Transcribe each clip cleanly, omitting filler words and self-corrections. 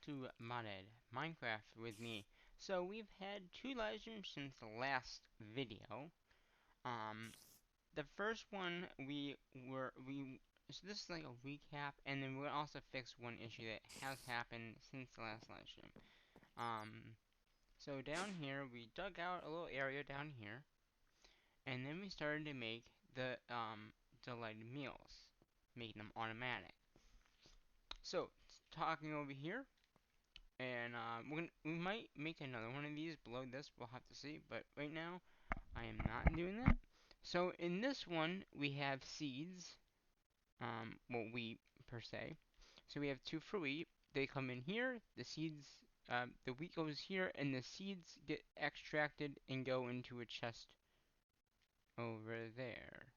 to Modded Minecraft with me. So we've had 2 live streams since the last video. Um, the first one so this is like a recap, and then we'll also fix one issue that has happened since the last live stream. So down here we dug out a little area down here, and then we started to make the delighted meals, making them automatic. So talking over here. And we might make another one of these below this. We'll have to see. But right now, I am not doing that. So in this one, we have seeds. Well, wheat per se. So we have 2 for wheat. They come in here. The wheat goes here, and the seeds get extracted and go into a chest over there.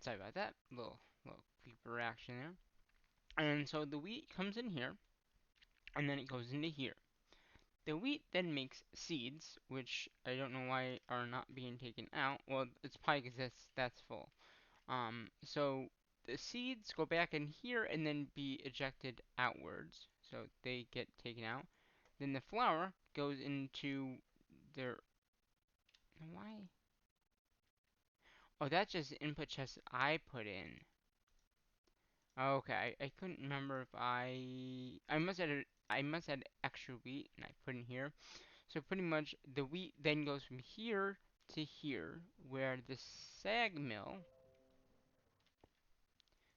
Sorry about that. Little creeper action there. And so the wheat comes in here, and then it goes into here. The wheat then makes seeds, which I don't know why are not being taken out. Well, it's probably because that's full. So the seeds go back in here and then be ejected outwards, so they get taken out. Then the flour goes into their why? Oh, that's just the input chest I put in. Okay, I couldn't remember if I must have extra wheat and I put in here. So pretty much the wheat then goes from here to here, where the sag mill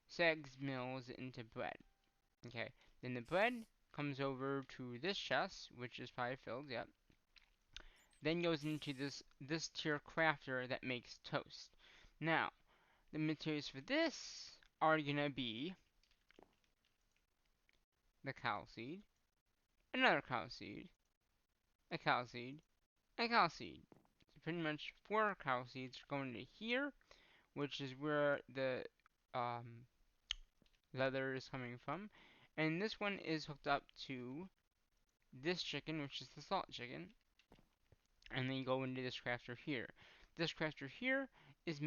sags mills into bread. Okay, then the bread comes over to this chest, which is probably filled. Yep. Then goes into this tier crafter that makes toast. Now, the materials for this are gonna be the cow seed, another cow seed, a cow seed, and a cow seed. So pretty much 4 cow seeds going to here, which is where the um, leather is coming from. And this one is hooked up to this chicken, which is the salt chicken. And then you go into this crafter here. This crafter here is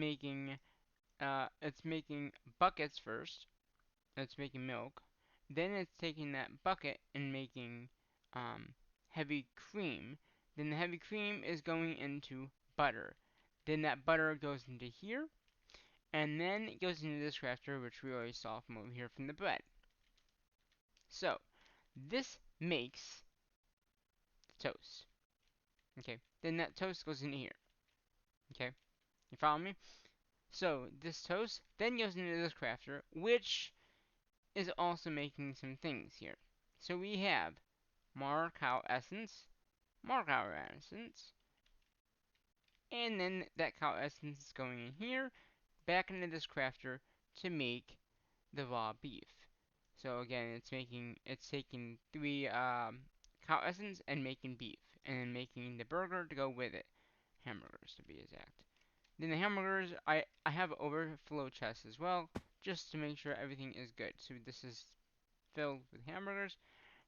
it's making buckets first. It's making milk. Then it's taking that bucket and making um, heavy cream. Then the heavy cream is going into butter. Then that butter goes into here, and then it goes into this crafter, which we already saw from over here from the bread. So, this makes toast. Okay, then that toast goes into here. Okay, you follow me? So, this toast then goes into this crafter, which is also making some things here. So, we have more cow essence, and then that cow essence is going in here, back into this crafter to make the raw beef. So again, it's taking 3 cow essence and making beef, and then making the burger to go with it, hamburgers to be exact. Then the hamburgers, I have overflow chests as well, just to make sure everything is good. So this is filled with hamburgers.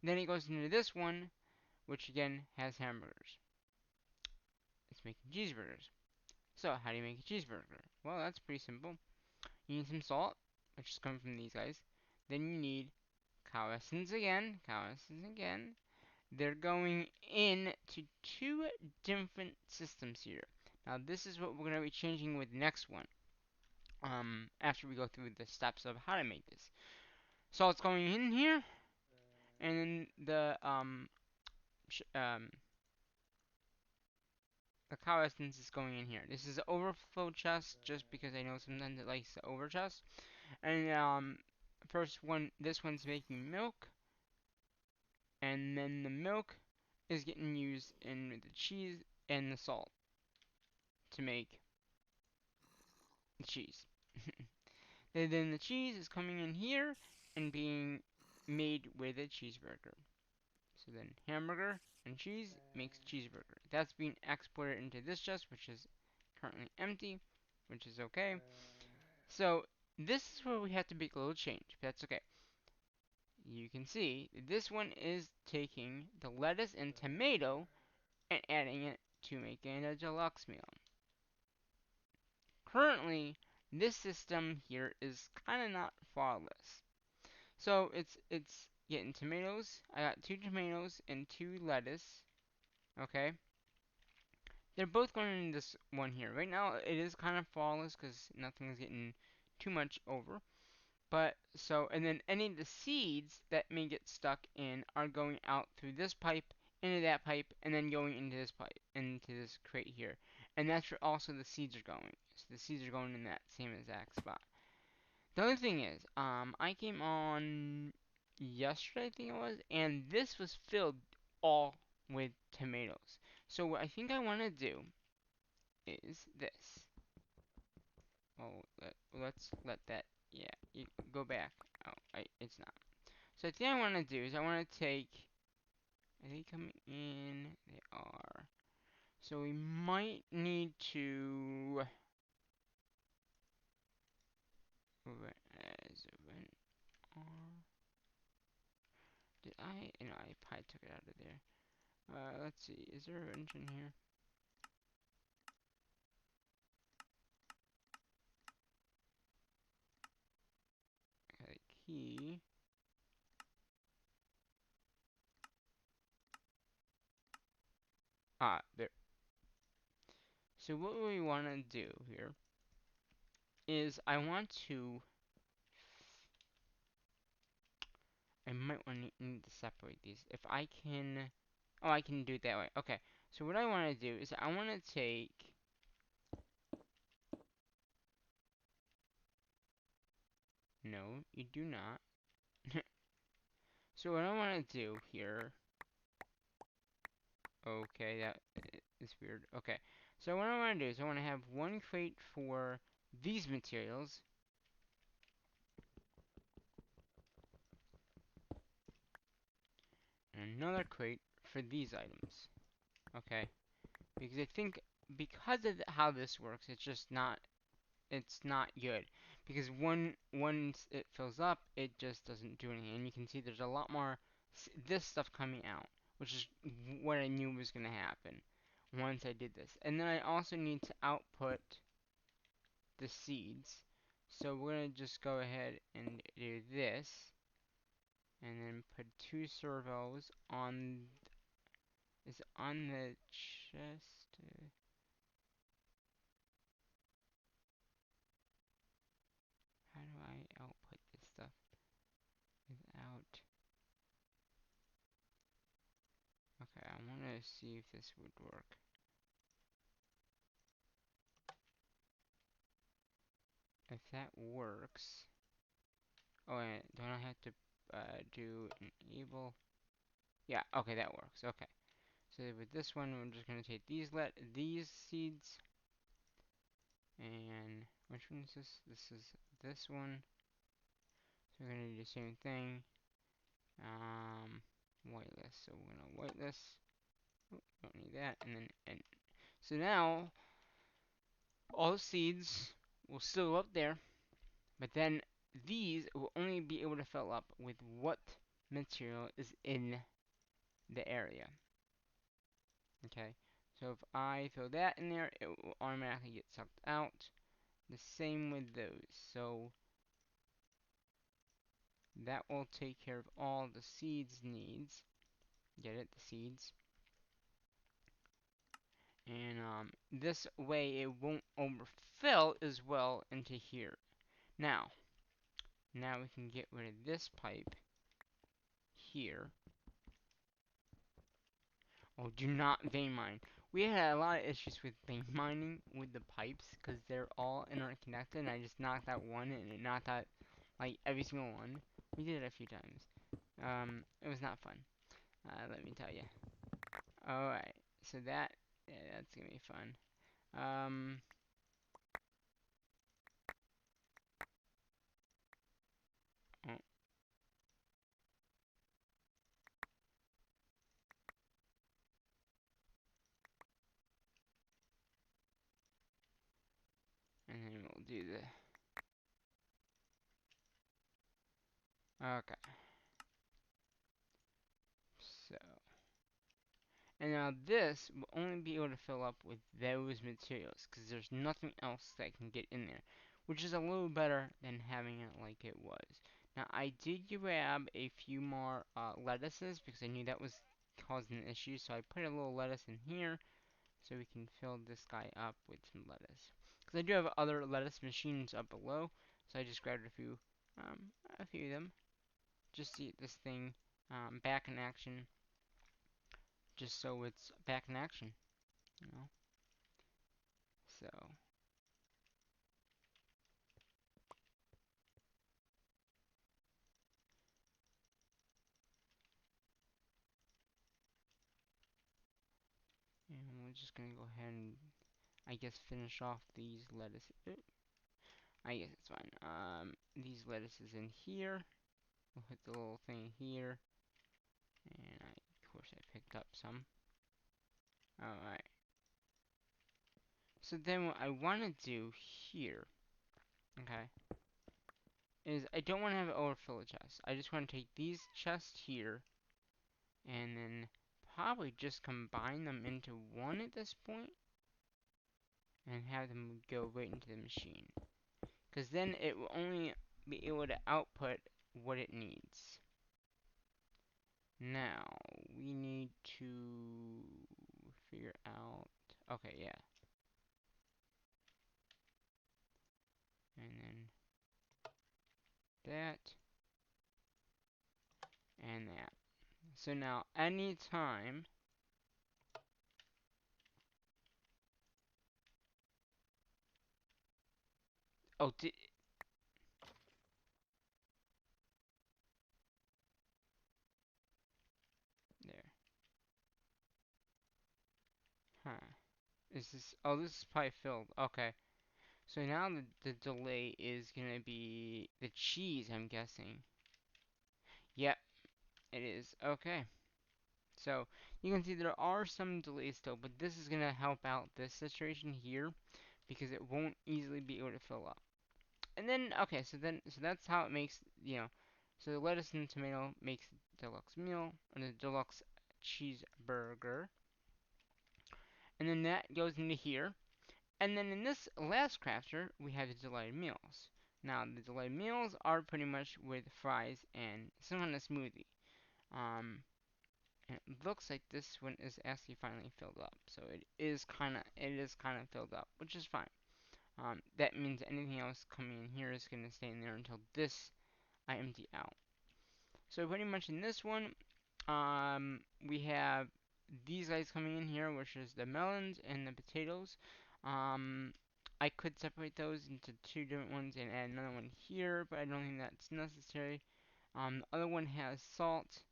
Then it goes into this one, which again has hamburgers. It's making cheeseburgers. So how do you make a cheeseburger? Well, that's pretty simple. You need some salt, which is coming from these guys. Then you need cow essence again, They're going in to 2 different systems here. Now this is what we're going to be changing with the next one. After we go through the steps of how to make this. Salt's going in here, and then the cow essence is going in here. This is an overflow chest, just because I know sometimes it likes to over chest. And first one, this one's making milk, and then the milk is getting used in the cheese and the salt to make the cheese. And then the cheese is coming in here and being made with a cheeseburger. So then hamburger and cheese makes cheeseburger. That's being exported into this chest, which is currently empty, which is okay. So this is where we have to make a little change, but that's okay. You can see this one is taking the lettuce and tomato and adding it to making a deluxe meal. Currently, this system here is kind of not flawless. So it's getting tomatoes. I got 2 tomatoes and 2 lettuce. Okay, they're both going in this one here. Right now it is kind of flawless because nothing's getting too much over. But so, and then any of the seeds that may get stuck in are going out through this pipe, into that pipe, and then going into this pipe, into this crate here. And that's where also the seeds are going. So the seeds are going in that same exact spot. The other thing is, I came on yesterday, I think it was, and this was filled all with tomatoes. So what I think I want to do is this. Oh, let's let that, yeah, you go back. Oh, it's not. So the thing I want to do is I want to take, are they coming in? They are. So we might need to, as event R, did I, no, I probably took it out of there. Let's see, is there an engine here? Okay, key. Ah, there. So what we want to do here is I want to, I might want to need to separate these. If I can, oh, I can do it that way. Okay, so what I want to do is I want to take, no, you do not. So what I want to do here, okay, that is weird. Okay, so what I want to do is I want to have one crate for these materials, and another crate for these items. Okay, because I think because of how this works, it's not good because once it fills up, it just doesn't do anything. And you can see there's a lot more this stuff coming out, which is what I knew was gonna happen once I did this. And then I also need to output the seeds. So we're gonna just go ahead and do this, and then put 2 servos on. Is it on the chest? How do I output this stuff without? Okay, I want to see if this would work. If that works. Oh, and don't I have to do enable? Yeah, okay, that works. Okay. So with this one, we're just gonna take these seeds, and which one is this? This is this one. So we're gonna do the same thing. Whitelist. So we're gonna whitelist. Oh, don't need that, and then and so now all the seeds will still go up there, but then these will only be able to fill up with what material is in the area. Okay, so if I throw that in there, it will automatically get sucked out. The same with those. So that will take care of all the seeds needs. Get it? The seeds. And this way it won't overfill as well into here. Now we can get rid of this pipe here. Oh, do not vein mine. We had a lot of issues with vein mining with the pipes because they're all interconnected, and I just knocked out one and it knocked out like every single one. We did it a few times. It was not fun. Let me tell you. All right, so yeah, that's gonna be fun. Um, oh, and then we'll do the. Okay, so. And now this will only be able to fill up with those materials because there's nothing else that can get in there. which is a little better than having it like it was. Now, I did grab a few more lettuces because I knew that was causing an issue, so I put a little lettuce in here so we can fill this guy up with some lettuce. Because I do have other lettuce machines up below, so I just grabbed a few of them, just to get this thing back in action, just so it's back in action, you know. So, and we're just gonna go ahead and, I guess, finish off these lettuce. I guess it's fine. These lettuces in here. We'll hit the little thing here, and of course, I picked up some. Alright. So then what I want to do here, okay, is I don't want to have it overfill the chest. I just want to take these chests here, and then probably just combine them into one at this point, and have them go right into the machine. Because then it will only be able to output what it needs. Now, we need to figure out, okay, yeah. And then that, and that. So now, anytime, oh, there. Huh. Is this, oh, this is probably filled. Okay. So now the delay is gonna be the cheese, I'm guessing. Yep, it is. Okay. So, you can see there are some delays still, but this is gonna help out this situation here, because it won't easily be able to fill up. And then, okay, so that's how it makes, so the lettuce and tomato makes the deluxe meal, or the deluxe cheeseburger. And then that goes into here. And then in this last crafter, we have the delighted meals. Now, the delighted meals are pretty much with fries and some kind of smoothie. Um, and it looks like this one is actually finally filled up. So it is kind of filled up, which is fine. That means anything else coming in here is going to stay in there until this I empty out. So pretty much in this one, we have these guys coming in here, which is the melons and the potatoes. Um, I could separate those into two different ones and add another one here, but I don't think that's necessary. The other one has salt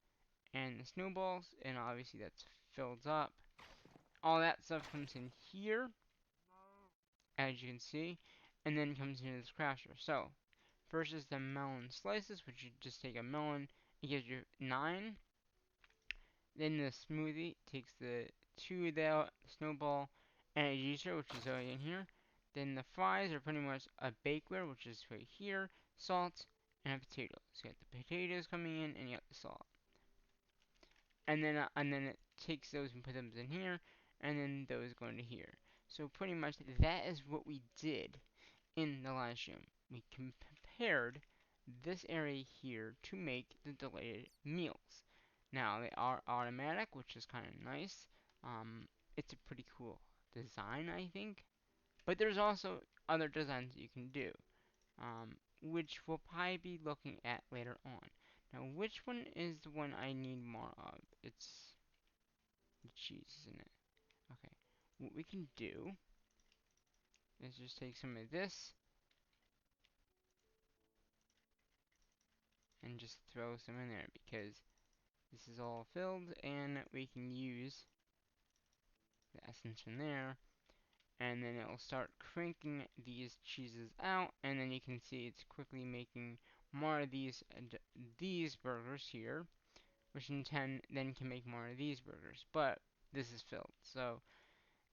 and the snowballs, and obviously that's filled up. All that stuff comes in here, as you can see, and then comes into this crasher. So, first is the melon slices, which you just take a melon, it gives you 9. Then the smoothie takes the 2 there, snowball, and a juicer, which is already in here. Then the fries are pretty much a bakeware, which is right here, salt, and a potato. So you got the potatoes coming in, and you got the salt. And then it takes those and puts them in here, and then those go into here. So pretty much that is what we did in the last stream. We compared this area here to make the delayed meals. Now they are automatic, which is kind of nice. It's a pretty cool design, I think. But there's also other designs that you can do, which we'll probably be looking at later on. Now, which one is the one I need more of? It's the cheese, isn't it? Okay. What we can do is just take some of this and just throw some in there because this is all filled and we can use the essence from there, and then it will start cranking these cheeses out, and then you can see it's quickly making more of these burgers here, which in 10 then can make more of these burgers, but this is filled, so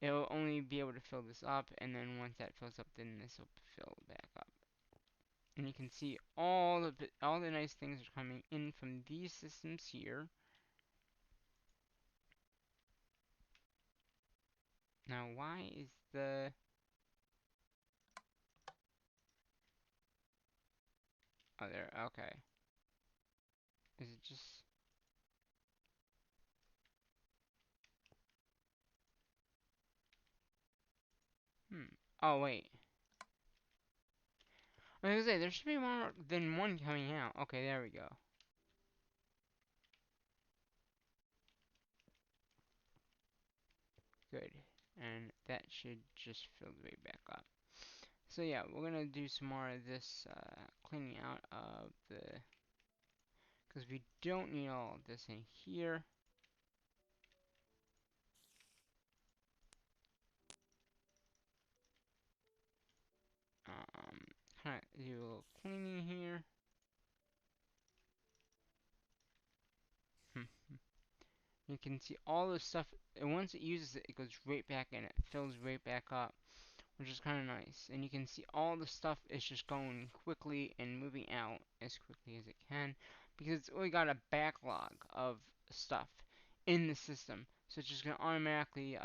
it will only be able to fill this up, and then once that fills up, then this will fill back up. And you can see all the nice things are coming in from these systems here. Now, why is the Oh, there. Okay. Is it just... Hmm. Oh, wait. I was gonna say, there should be more than one coming out. Okay, there we go. Good. And that should just fill the way back up. So yeah, we're gonna do some more of this cleaning out of the... Because we don't need all of this in here. Um, kind of do a little cleaning here. You can see all the stuff, and once it uses it, it goes right back in. It fills right back up, which is kind of nice. And you can see all the stuff is just going quickly and moving out as quickly as it can, because it's only got a backlog of stuff in the system. So it's just going to automatically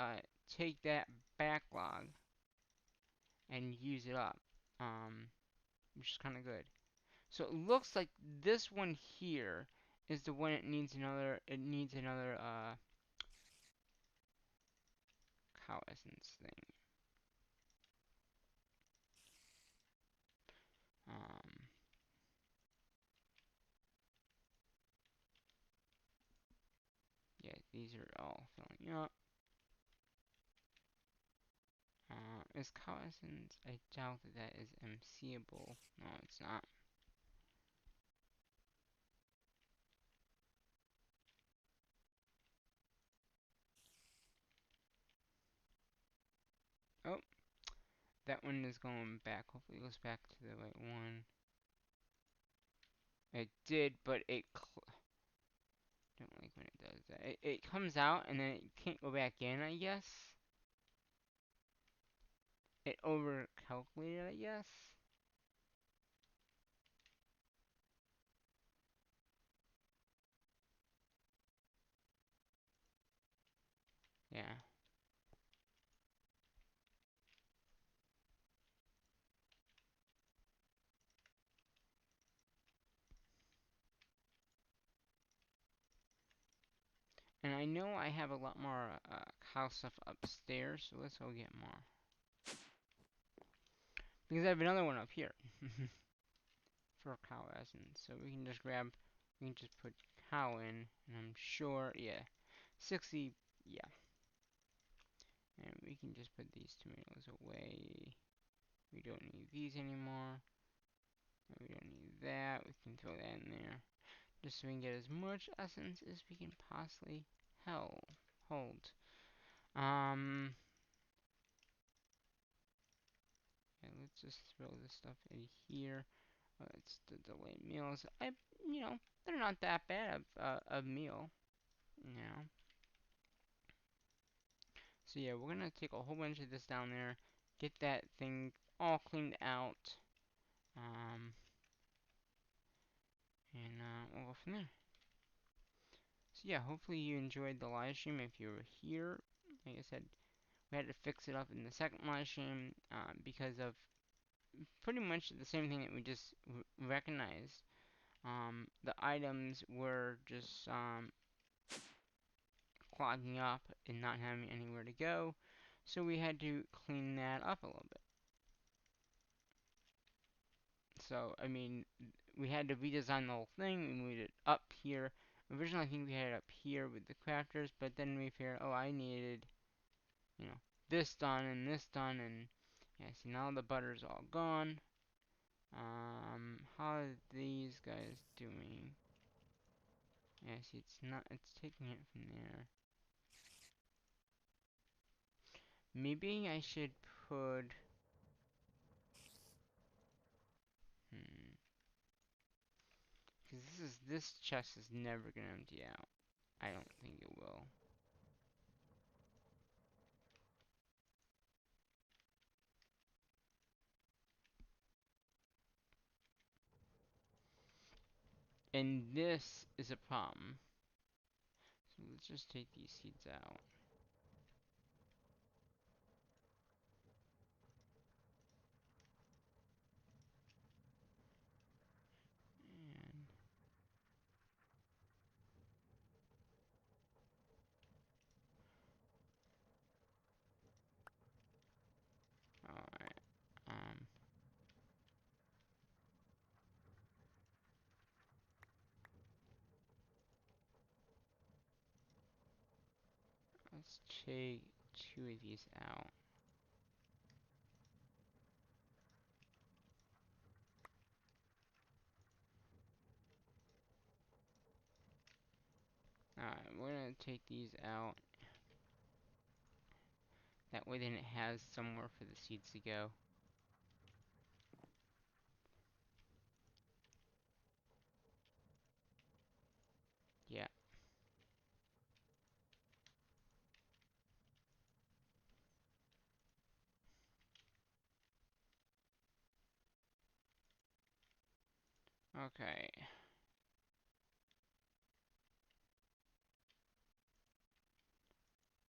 take that backlog and use it up, which is kind of good. So it looks like this one here is the one it needs another cow essence thing. Um, yeah, these are all filling up. Is cow essence? I doubt that that is MCable. No, it's not. Oh, that one is going back. Hopefully it goes back to the right one. It did, but it don't like when it does that. It comes out and then it can't go back in, I guess. It over calculated, I guess. Yeah. And I know I have a lot more cow stuff upstairs, so let's go get more. Because I have another one up here for cow essence. So we can just grab, we can just put cow in, and I'm sure, yeah, 60, yeah. And we can just put these tomatoes away. We don't need these anymore. We don't need that. We can throw that in there. Just so we can get as much essence as we can possibly hold. Um, yeah, let's just throw this stuff in here. It's the delayed meals. You know, they're not that bad of a meal, you know. So yeah, we're gonna take a whole bunch of this down there, get that thing all cleaned out, um, and we'll go from there. So yeah, hopefully you enjoyed the live stream. If you were here, like I said, we had to fix it up in the second live stream because of pretty much the same thing that we just recognized. The items were just clogging up and not having anywhere to go. So we had to clean that up a little bit. So, I mean, we had to redesign the whole thing. We moved it up here. Originally, I think we had it up here with the crafters, but then we figured, oh, I needed, you know, this done and this done, and yeah, see, now the butter's all gone. How are these guys doing? Yeah, see, it's not, it's taking it from there. Maybe I should put, hmm, because this chest is never gonna empty out. I don't think it will. And this is a problem. So let's just take these seeds out. let's take 2 of these out. Alright, we're gonna take these out. That way then it has somewhere for the seeds to go. Yeah. Okay.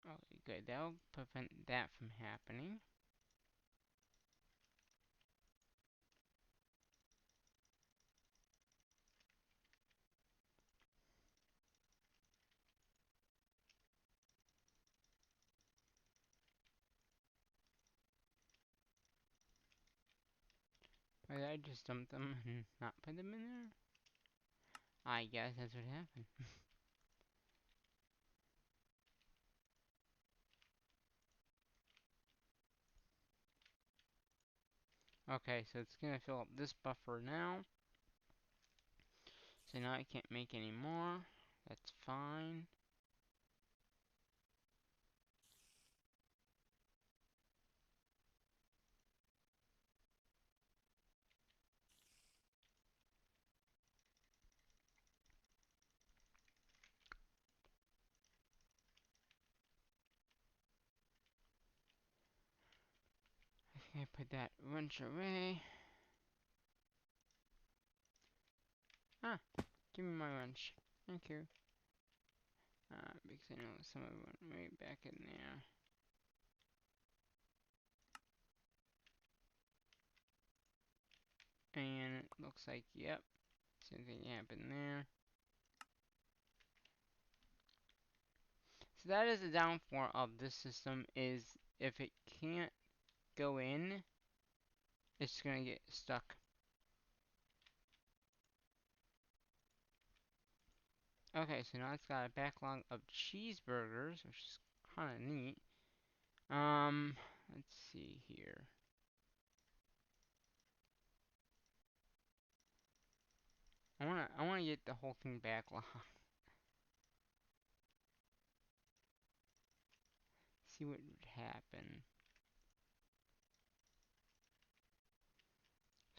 Okay, good. That'll prevent that from happening. Or did I just dump them and not put them in there? I guess that's what happened. Okay, so it's gonna fill up this buffer now. So now I can't make any more. That's fine. Okay, put that wrench away. Ah, give me my wrench. Thank you. Because I know some of it went right back in there. And it looks like, yep, same thing happened there. So that is the downfall of this system, is if it can't go in, it's gonna get stuck. Okay, so now it's got a backlog of cheeseburgers, which is kind of neat. Let's see here. I wanna get the whole thing backlogged. See what would happen.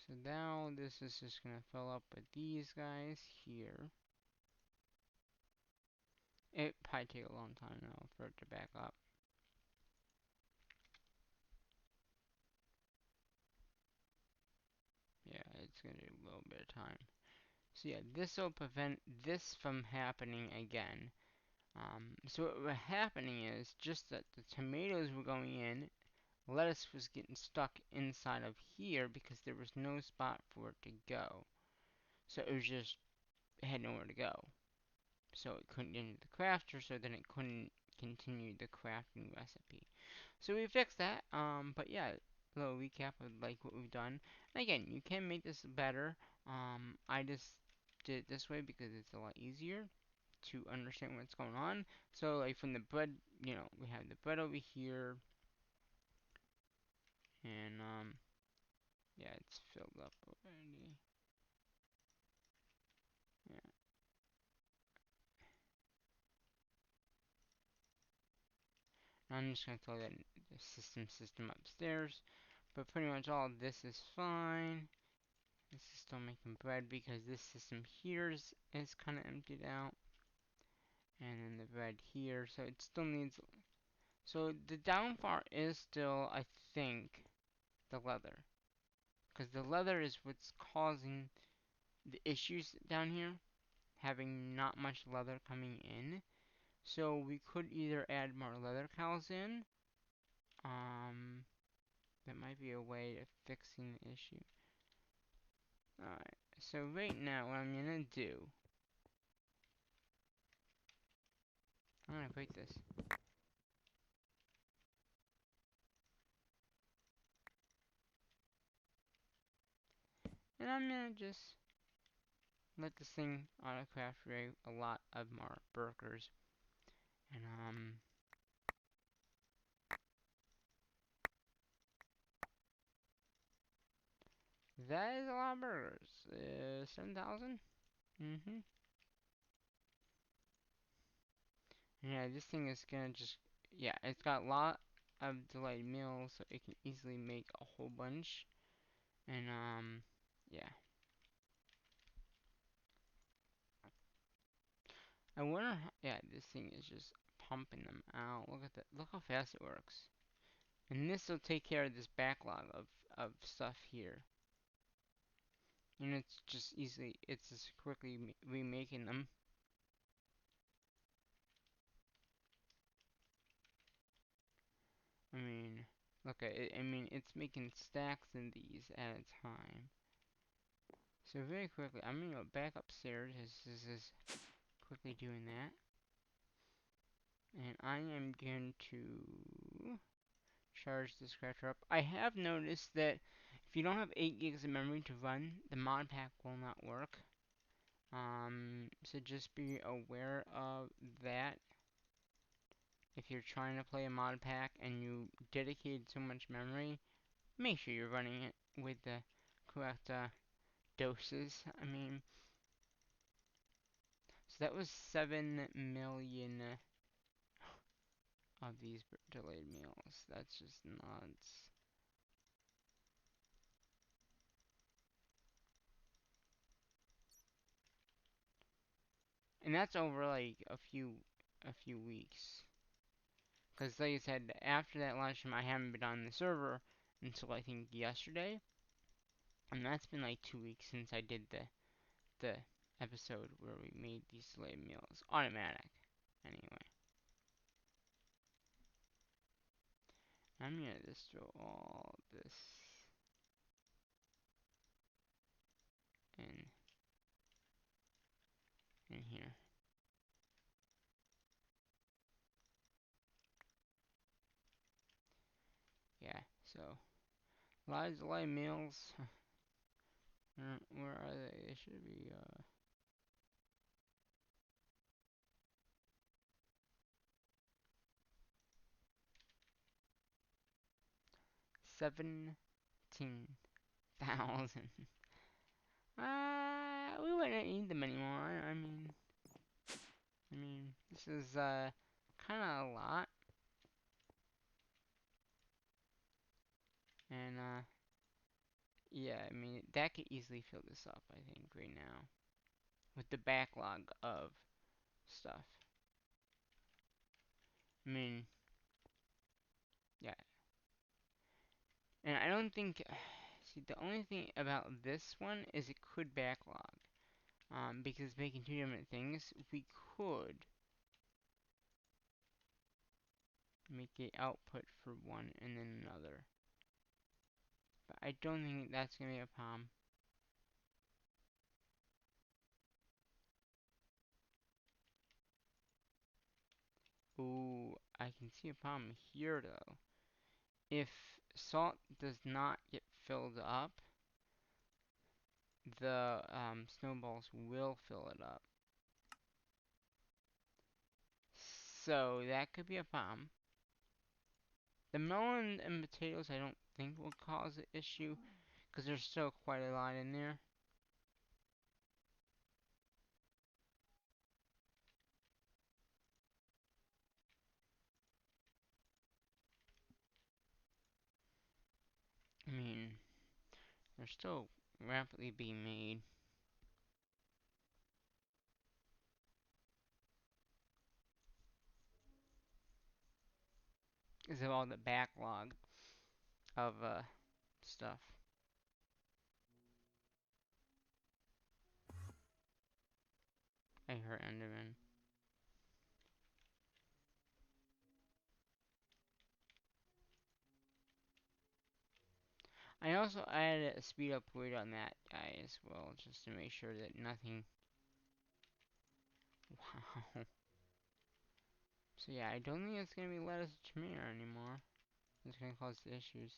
So now this is just gonna fill up with these guys here. It probably take a long time now for it to back up. Yeah, it's gonna take a little bit of time. So yeah, this will prevent this from happening again. So what was happening is just that the tomatoes were going in, lettuce was getting stuck inside of here because there was no spot for it to go. So it was just, it had nowhere to go. So it couldn't get into the crafter, so then it couldn't continue the crafting recipe. So we fixed that, but yeah, a little recap of like what we've done. And again, you can make this better. I just did it this way because it's a lot easier to understand what's going on. So like from the bread, we have the bread over here, and yeah, it's filled up already. Yeah. Now I'm just gonna throw that in the system upstairs. But pretty much all of this is fine. This is still making bread because this system here is kind of emptied out. And then the bread here, so it still needs. So the downfall is still, I think, the leather. Because the leather is what's causing the issues down here. Having not much leather coming in. So we could either add more leather cows in. That might be a way of fixing the issue. Alright, so right now what I'm gonna do, I'm gonna break this. And I'm gonna just let this thing auto-craft a lot of more burgers. And That is a lot of burgers. 7,000? Mm-hmm. Yeah, this thing is gonna just... Yeah, it's got a lot of delayed meals, so it can easily make a whole bunch. And, yeah. I wonder how... Yeah, this thing is just pumping them out. Look at that. Look how fast it works. And this will take care of this backlog of stuff here. And it's just easily... It's just quickly remaking them. I mean, look at it. I mean, it's making stacks of these at a time. So very quickly, I'm gonna go back upstairs. This is quickly doing that. And I am going to charge the scratcher up. I have noticed that if you don't have 8 gigs of memory to run, the mod pack will not work. So just be aware of that. If you're trying to play a mod pack and you dedicated so much memory, make sure you're running it with the correct doses. I mean, so that was 7 million of these delayed meals. That's just nuts. And that's over like a few weeks. Because like I said, after that lunchtime, I haven't been on the server until I think yesterday, and that's been like 2 weeks since I did the episode where we made these delayed meals automatic. Anyway, I'm gonna just throw all this in here. Yeah, so live delayed meals. Where are they? They should be 17,000. We wouldn't need them anymore. I mean, this is kind of a lot, and yeah, I mean that could easily fill this up. I think right now with the backlog of stuff. I mean, yeah, and I don't think. See, the only thing about this one is it could backlog. Because making two different things, we could make a output for one and then another. But I don't think that's gonna be a problem. Ooh, I can see a problem here though. If salt does not get filled up, the snowballs will fill it up. So that could be a problem. The melon and potatoes I don't think will cause an issue because there's still quite a lot in there. I mean, they're still rapidly being made. Because of all the backlog of stuff. I heard Enderman. I also added a speed upgrade on that guy as well, just to make sure that nothing. Wow. So yeah, I don't think it's gonna be lettuce or tomato anymore. It's gonna cause issues.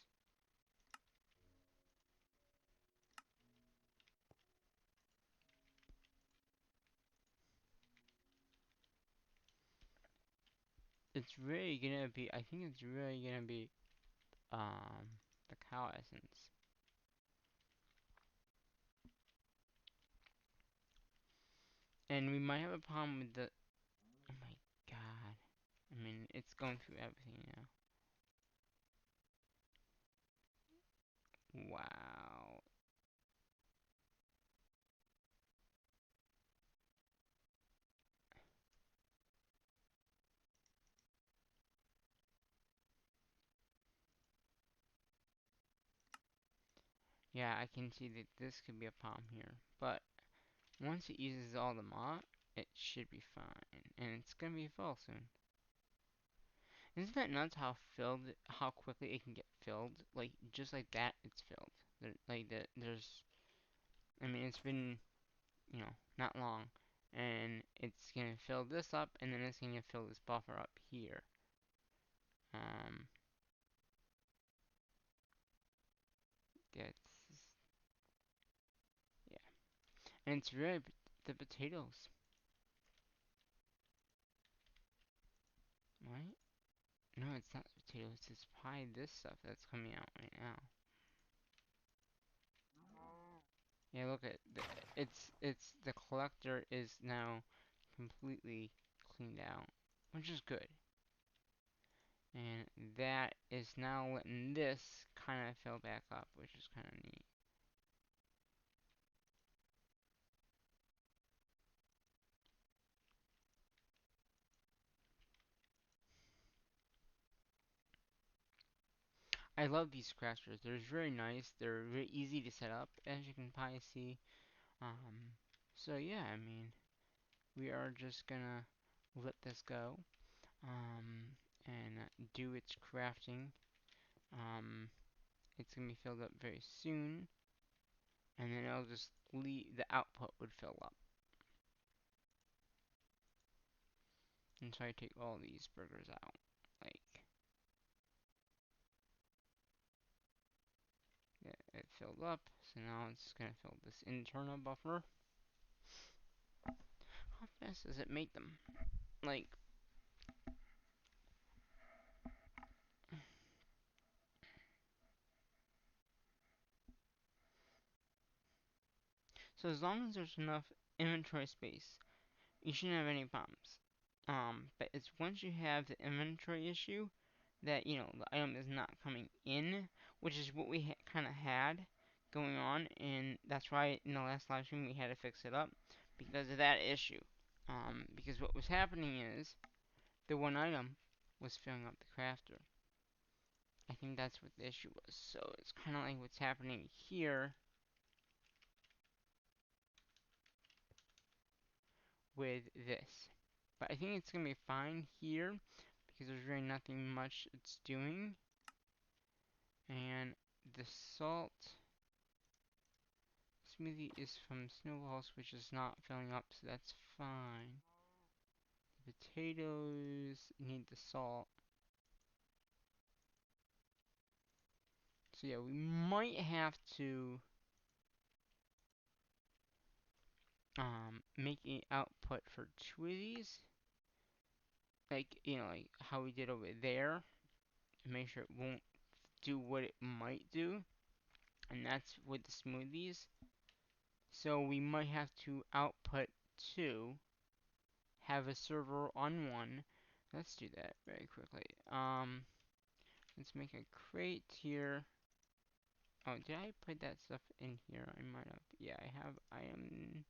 It's really gonna be. I think it's really gonna be the cow essence. And we might have a problem with the. Oh my god. I mean, it's going through everything now. Wow. Yeah, I can see that this could be a problem here. But once it uses all the mod, it should be fine. And it's gonna be full soon. Isn't that nuts how quickly it can get filled? Like, just like that, it's filled. I mean, it's been, not long. And it's gonna fill this up, and then it's gonna fill this buffer up here. Um, that's, yeah. And it's really the potatoes, right? No, it's not potatoes, it's probably this stuff that's coming out right now. Yeah, look at the collector is now completely cleaned out, which is good. And that is now letting this kind of fill back up, which is kind of neat. I love these crafters. They're very nice. They're very easy to set up, as you can probably see. Um, so yeah, I mean, we are just gonna let this go, and do its crafting. Um, it's gonna be filled up very soon, and then it'll just leave, the output would fill up. And so I take all these burgers out, like, yeah, it filled up, so now it's gonna fill this internal buffer. How fast does it make them? Like, so as long as there's enough inventory space, you shouldn't have any problems. But it's once you have the inventory issue that, the item is not coming in, which is what we kind of had going on, and that's why in the last live stream we had to fix it up because of that issue. Because what was happening is the one item was filling up the crafter. I think that's what the issue was. So it's kind of like what's happening here with this. But I think it's going to be fine here because there's really nothing much it's doing. And the salt smoothie is from Snowballs, which is not filling up, so that's fine. The potatoes need the salt. So yeah, we might have to make an output for two of these. Like, like how we did over there. To make sure it won't do what it might do. And that's with the smoothies. So we might have to output two, have a server on one. Let's do that very quickly. Let's make a crate here. Oh, did I put that stuff in here? I might have. Yeah, I have item.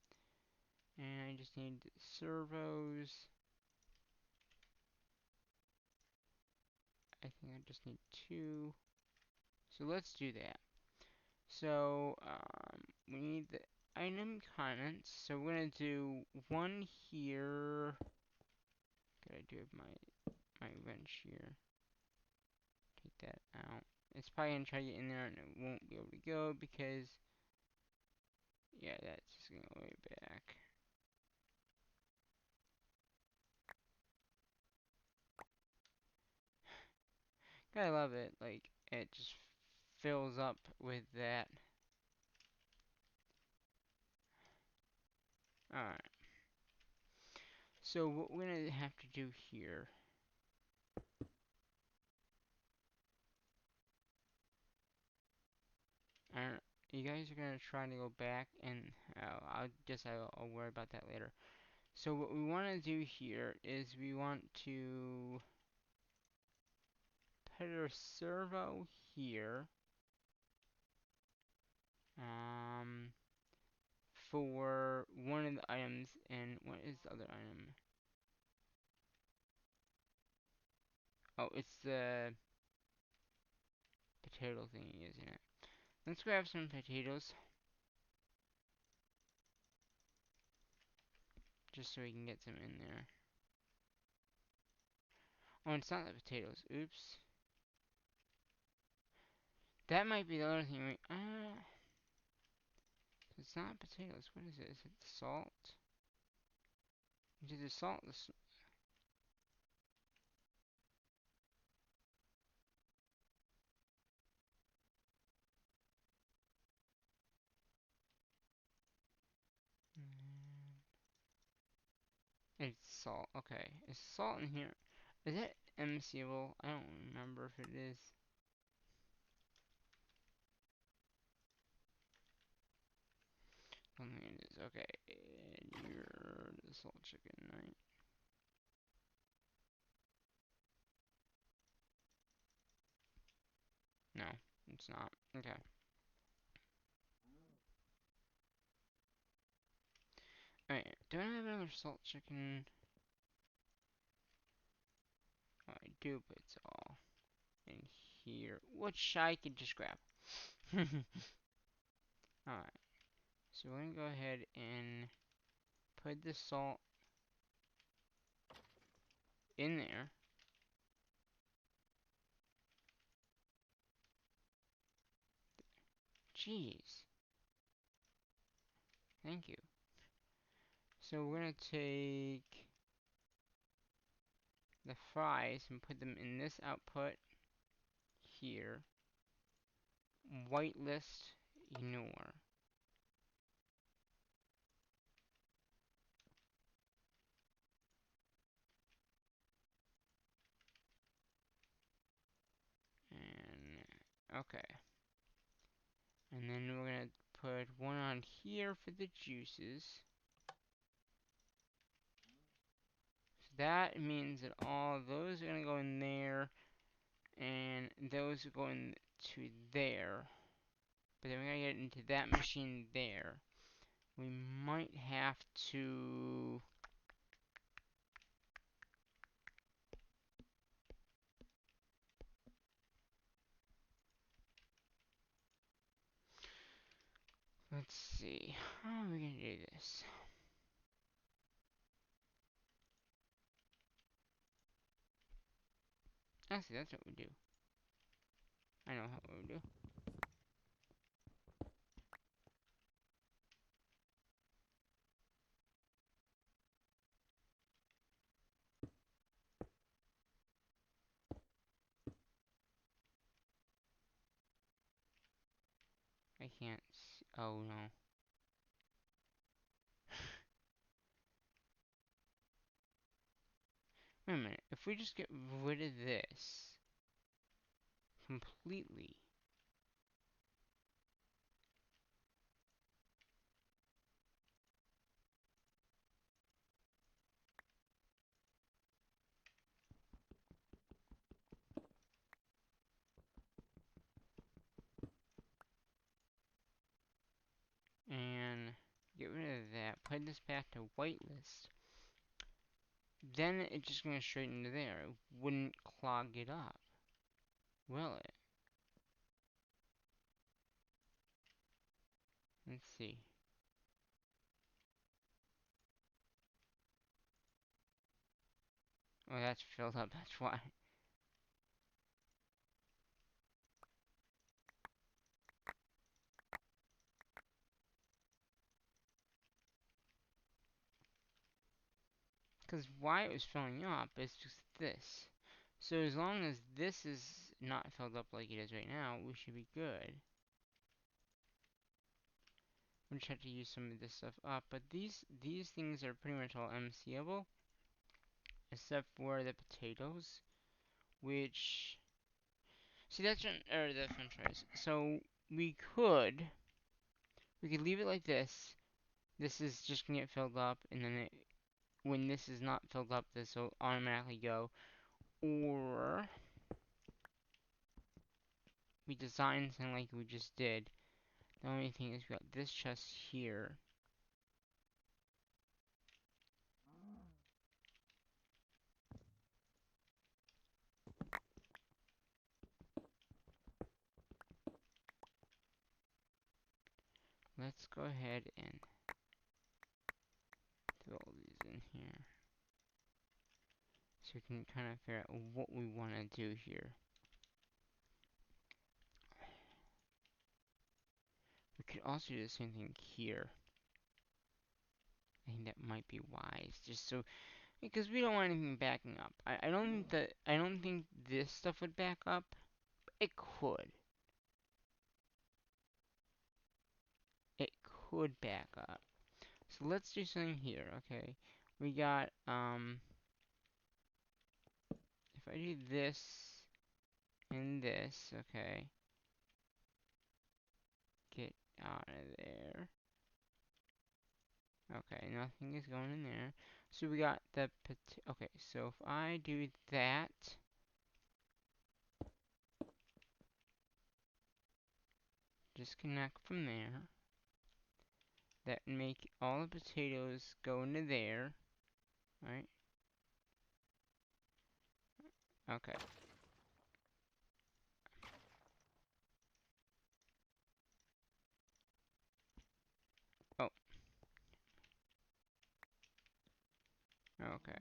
And I just need servos. I think I just need two. So let's do that. So, we need the item contents. So we're gonna do one here. Gotta do my wrench here. Take that out. It's probably gonna try to get in there and it won't be able to go because, yeah, that's just gonna go way back. Gotta love it. Like, it just fills up with that. Alright. So what we're gonna have to do here. You guys are gonna try to go back and I'll worry about that later. So what we want to do here is we want to put our servo here um, for one of the items, and what is the other item? Oh, it's the potato thingy, isn't it? Let's grab some potatoes, just so we can get some in there. Oh, it's not the potatoes. Oops. That might be the other thing. It's not potatoes. What is it? Is it salt? Is it salt? It's salt. Okay. Is salt in here? Is it MCable? I don't remember if it is. I don't think it is. Okay. And you're the salt chicken, right? No, it's not. Okay. Alright. Do I have another salt chicken? Oh, I do, but it's all in here, which I can just grab. Alright. So we're gonna go ahead and put the salt in there. Jeez. Thank you. So we're gonna take the fries and put them in this output here. Whitelist, ignore. And okay. And then we're gonna put one on here for the juices. So that means that all those are gonna go in there, and those are going to there. But then we're gonna get into that machine there. We might have to. Let's see. How are we gonna do this? Actually, that's what we do. I know how we do. I can't see. Oh no. Wait a minute. If we just get rid of this completely. And get rid of that. Put this back to whitelist. Then it's just gonna straighten to there. It wouldn't clog it up. Will it? Let's see. Oh, that's filled up, that's why. Because why it was filling up is just this. So as long as this is not filled up like it is right now, we should be good. We just have to use some of this stuff up, but these things are pretty much all MCable, except for the potatoes, which see that's or the French fries. So we could leave it like this. This is just gonna get filled up, and then when this is not filled up, this will automatically go. Or we design something like we just did. The only thing is we got this chest here. Let's go ahead and throw all these in here. So we can kind of figure out what we want to do here. We could also do the same thing here. I think that might be wise, just so, because we don't want anything backing up. I don't think this stuff would back up. It could. It could back up. So let's do something here, okay? We got, if I do this and this, okay. Get out of there. Okay, nothing is going in there. So we got the, okay, so if I do that, disconnect from there, that make all the potatoes go into there, right? Okay. Oh, okay.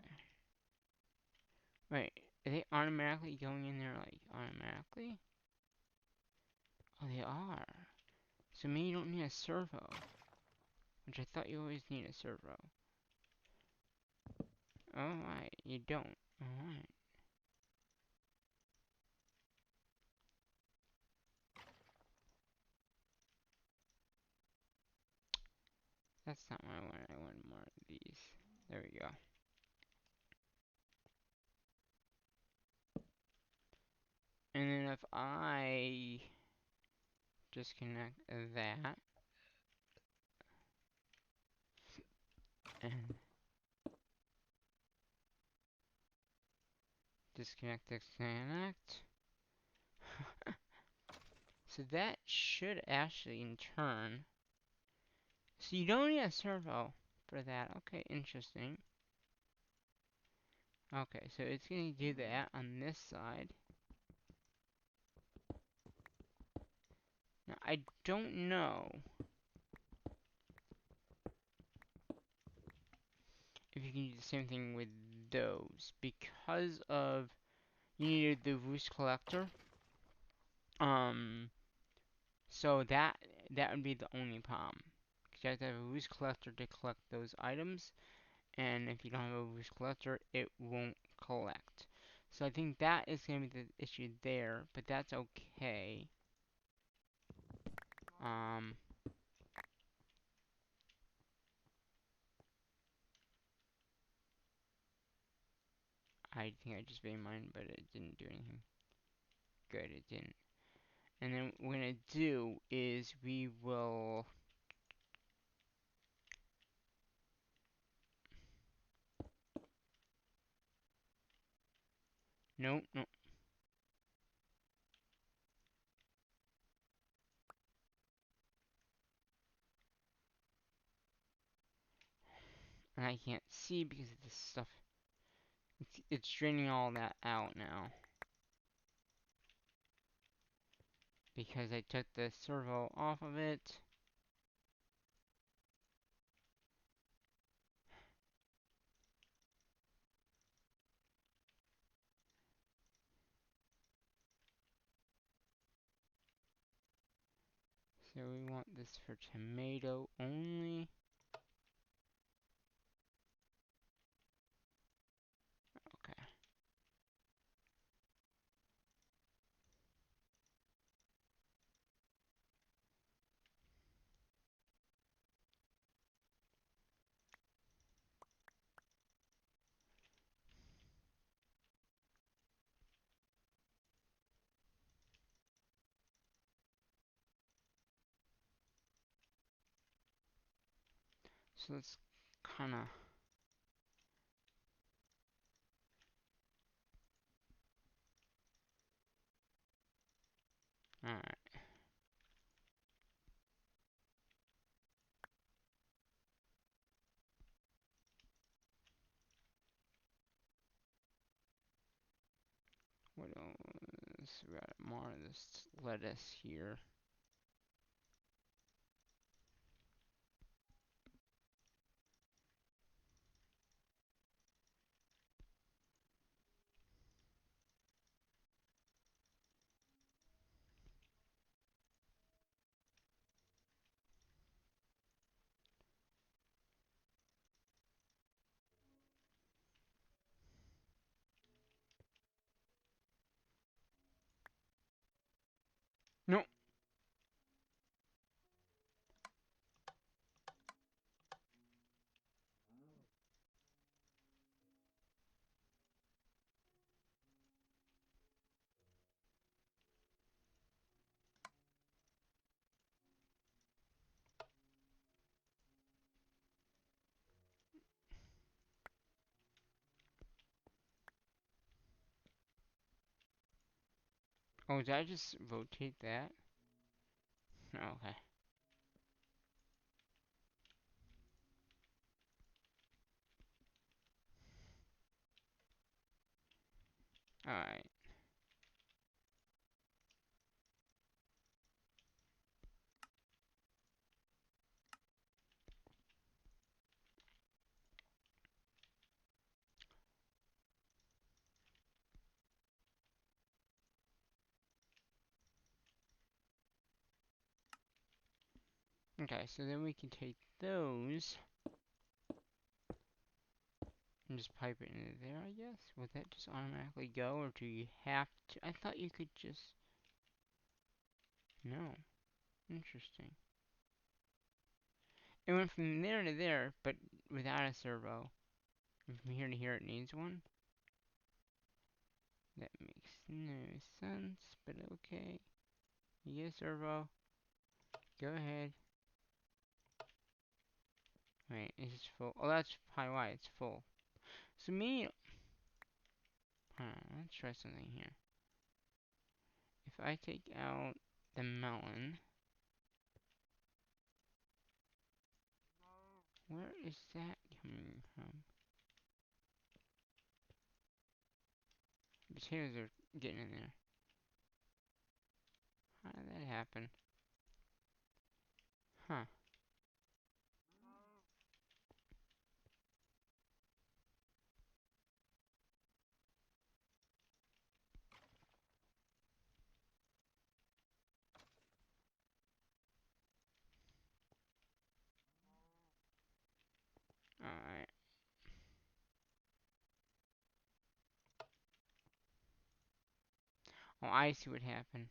Wait, are they automatically going in there, like, automatically? Oh, they are. So maybe you don't need a servo, which I thought you always need a servo. Alright, you don't. Alright. That's not what I wanted. I wanted more of these. There we go. And then if I disconnect that and disconnect. So that should actually in turn. So you don't need a servo for that. Okay, interesting. Okay, so it's going to do that on this side. Now, I don't know if you can do the same thing with those because of you needed the roost collector. So that would be the only problem. Because you have to have a roost collector to collect those items, and if you don't have a roost collector, it won't collect. So I think that is going to be the issue there, but that's okay. I think I just made mine, but it didn't do anything. Good, it didn't. And then what we're going to do is we will... Nope, nope. And I can't see because of this stuff. It's draining all that out now. Because I took the servo off of it. So we want this for tomato only. Okay. So let's kind of Alright. What else? We got more of this lettuce here. No. Oh, did I just rotate that? Okay. Alright. Okay, so then we can take those and just pipe it into there, I guess. Would that just automatically go, or do you have to? I thought you could just... No. Interesting. It went from there to there, but without a servo. And from here to here it needs one? That makes no sense, but okay. You get a servo. Go ahead. Wait, is it full? Oh, that's probably why it's full. So me... let's try something here. If I take out the melon... Where is that coming from? Potatoes are getting in there. How did that happen? Huh. Alright. Oh, I see what happened.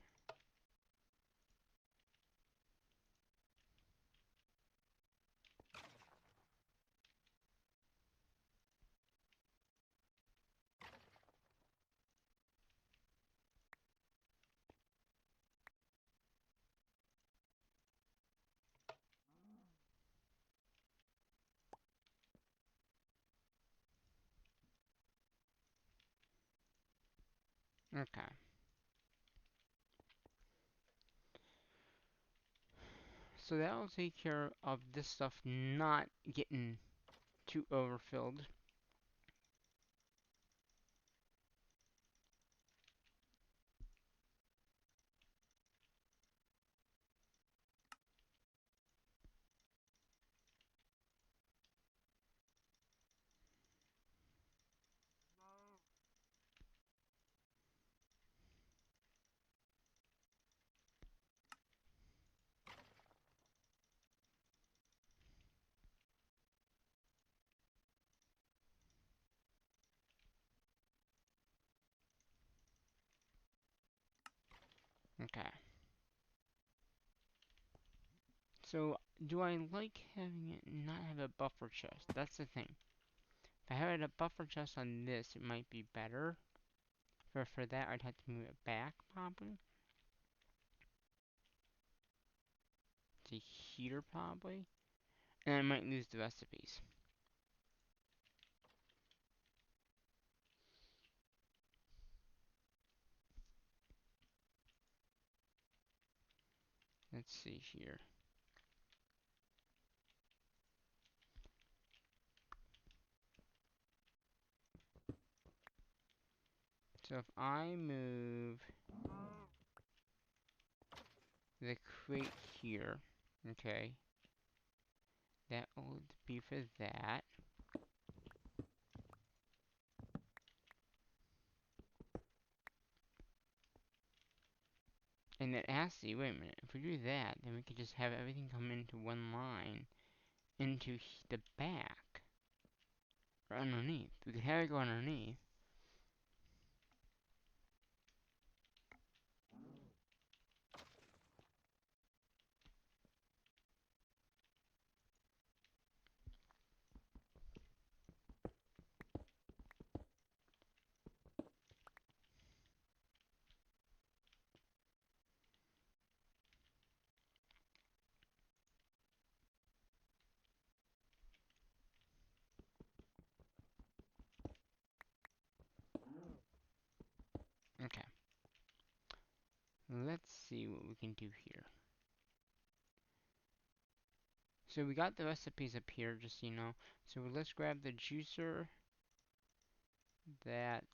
Okay. So that'll take care of this stuff not getting too overfilled. Okay. So, do I like having it not have a buffer chest? That's the thing. If I had a buffer chest on this, it might be better. For that, I'd have to move it back, probably. To here, probably. And I might lose the recipes. let's see here. So if I move the crate here, okay, that will be for that. And then actually, wait a minute, if we do that, then we could just have everything come into one line into the back. Or underneath. We could have it go underneath. Okay. Let's see what we can do here. So we got the recipes up here, just so you know. So let's grab the juicer. That.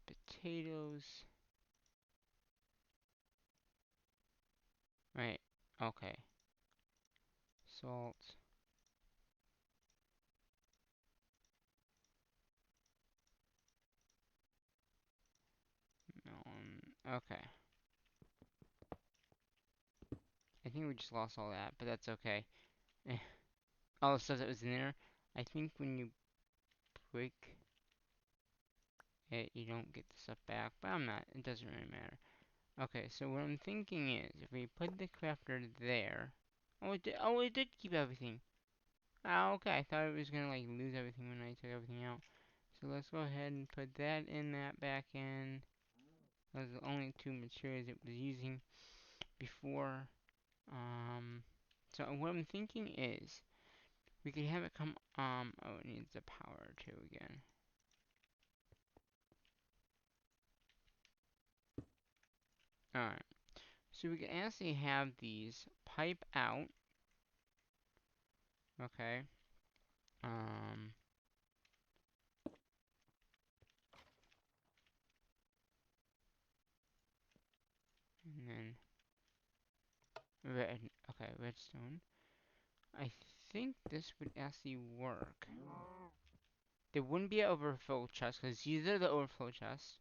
Potatoes. Right. Okay. Salt. Melon. Okay. I think we just lost all that, but that's okay. Eh. All the stuff that was in there. I think when you break it, you don't get the stuff back, but I'm not. It doesn't really matter. Okay, so what I'm thinking is, if we put the crafter there. Oh, it did. Oh, it did keep everything. Ah, okay. I thought it was gonna like lose everything when I took everything out. So let's go ahead and put that in, that back in. Those are the only two materials it was using before. So what I'm thinking is, we could have it come, oh, it needs the power too again. Alright, so we can actually have these pipe out, okay, and then redstone. I think this would actually work. There wouldn't be an overflow chest, because these are the overflow chests.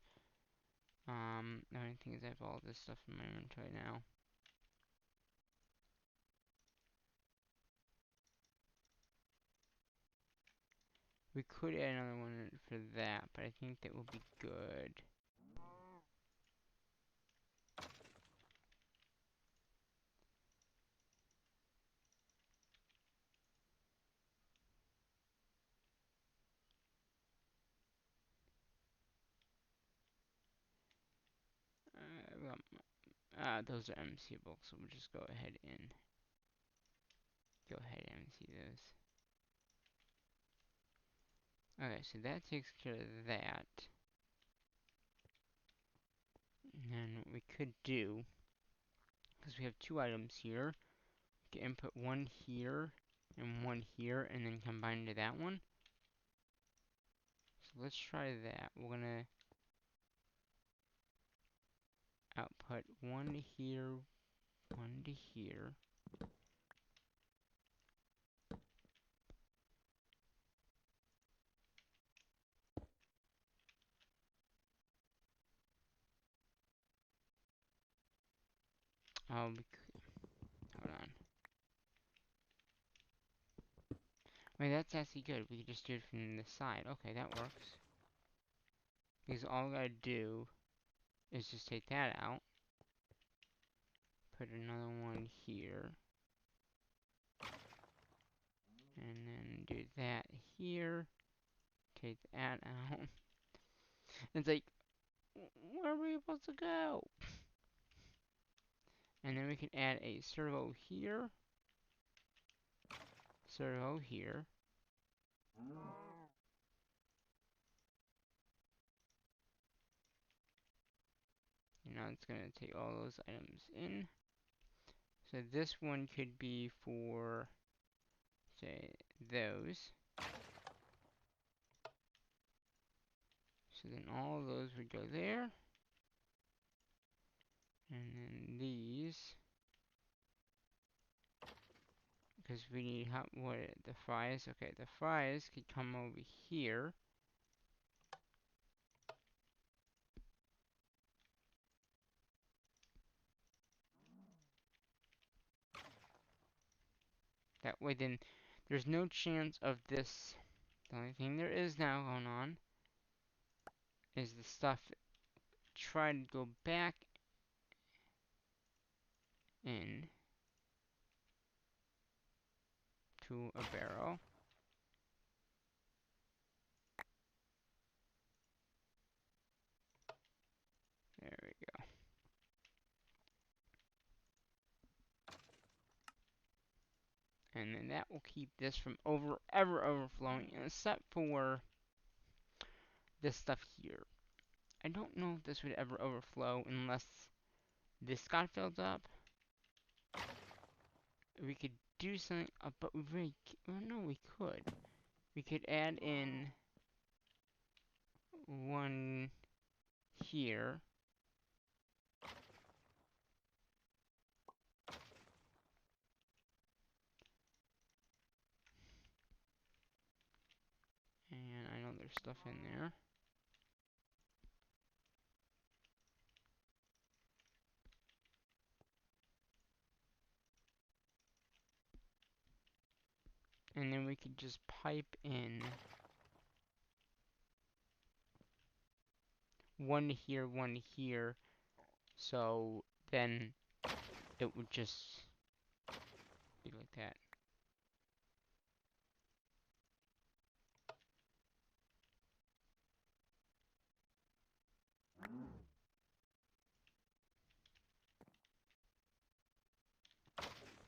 The only thing is I have all this stuff in my inventory now. We could add another one for that, but I think that will be good. Those are MCable, so we'll just go ahead and MC those. Okay, so that takes care of that. And then what we could do, because we have two items here, we can input one here and one here, and then combine into that one. So let's try that. We're gonna output one here, one to here. Hold on. Wait, that's actually good. We could just do it from the side. Okay, that works. Because all we gotta do is just take that out. Put another one here. And then do that here. Take that out. It's like, where are we supposed to go? And then we can add a servo here. servo here. And now it's gonna take all those items in. So this one could be for, say, those. So then all of those would go there. And then these, because we need the fries. Okay, the fries could come over here. That way then there's no chance of this. The only thing there is now going on is the stuff try to go back in to a barrel. There we go. And then that will keep this from ever overflowing, except for this stuff here. I don't know if this would ever overflow unless this got filled up. We could do something, but we really, well, no, we could. We could add in one here. And I know there's stuff in there. And then we could just pipe in one here, one here. So then it would just be like that.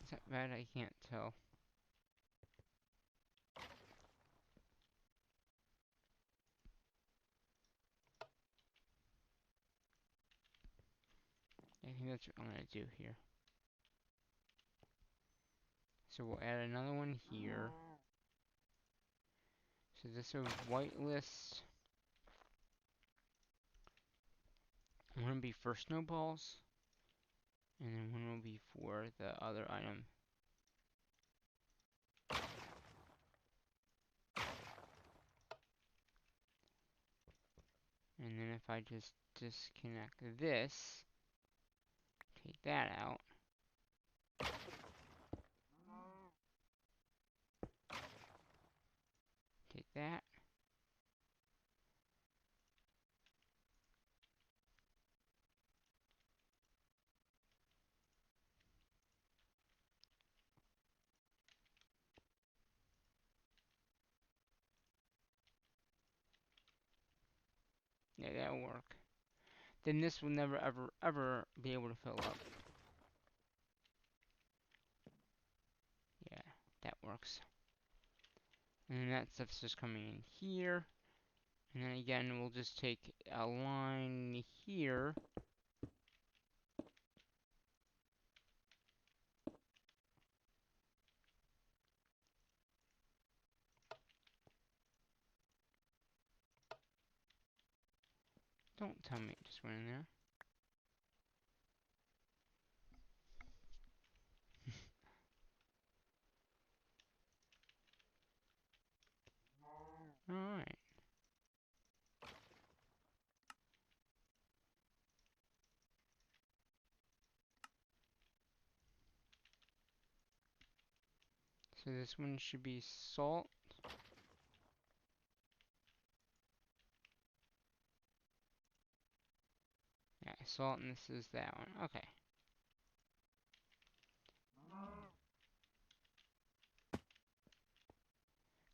Is that bad? I can't tell. I think that's what I'm gonna do here. So we'll add another one here. So this is whitelist. One will be for snowballs, and then one will be for the other item. And then if I just disconnect this, take that out. Take that. Yeah, that'll work. Then this will never ever be able to fill up. Yeah, that works. And then that stuff's just coming in here. And then again, we'll just take a line here. Don't tell me it just went in there. Alright. So this one should be salt. Yeah, salt, and this is that one. Okay.